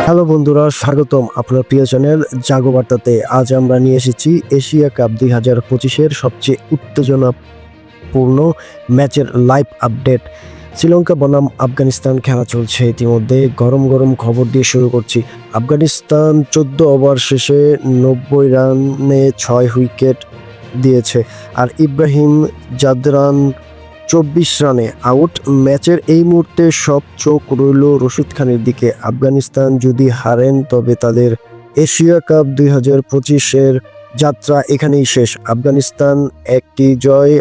Hello বন্ধুরা, স্বাগতম আপনার প্রিয় চ্যানেল জাগো বার্তাতে। আজ আমরা নিয়ে এসেছি এশিয়া কাপ 2025-এর সবচেয়ে উত্তেজনাপূর্ণ ম্যাচের লাইভ আপডেট। শ্রীলঙ্কা বনাম আফগানিস্তান খেলা চলছে। ইতিমধ্যে গরম গরম খবর দিয়ে শুরু করছি। আফগানিস্তান 14 ওভার শেষে 90 রানে 6 উইকেট দিয়েছে, আর ইব্রাহিম জাদরান 24 রানে আউট। ম্যাচের এই মুহূর্তে সব চোখ রইল রশিদ খানের দিকে। আফগানিস্তান যদি হারেন তবে তাদের এশিয়া কাপ 2025-এর যাত্রা এখানেই শেষ। আফগানিস্তান একটি জয়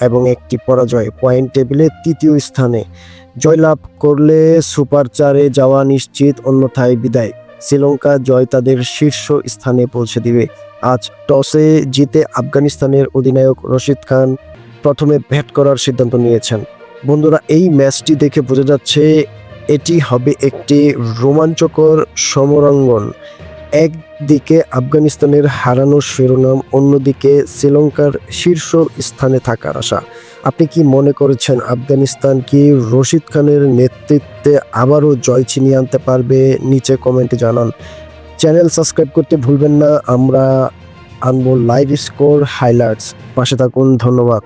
এবং একটি পরাজয়, পয়েন্ট টেবিলে তৃতীয় স্থানে। জয়লাভ করলে সুপার 4-এ যাওয়া নিশ্চিত, অন্যথায় বিদায়। শ্রীলঙ্কা জয় তাদের শীর্ষ স্থানে পৌঁছে দিবে। আজ টসে জিতে আফগানিস্তানের অধিনায়ক রশিদ খান প্রথমে ব্যাট করার সিদ্ধান্ত নিয়েছেন। বন্ধুরা, এই ম্যাচটি দেখে বোঝা যাচ্ছে এটি হবে একটি রোমাঞ্চকর সমরাঙ্গন। একদিকে আফগানিস্তানের হারানোর শিরোনাম, অন্যদিকে শ্রীলঙ্কার শীর্ষ স্থানে থাকার আশা। আপনি কি মনে করেছেন আফগানিস্তান কি রশিদ খানের নেতৃত্বে আবারও জয় ছিনিয়ে আনতে পারবে? নিচে কমেন্টে জানান। চ্যানেল সাবস্ক্রাইব করতে ভুলবেন না। আমরা আনবো লাইভ স্কোর হাইলাইটস। পাশে থাকুন। ধন্যবাদ।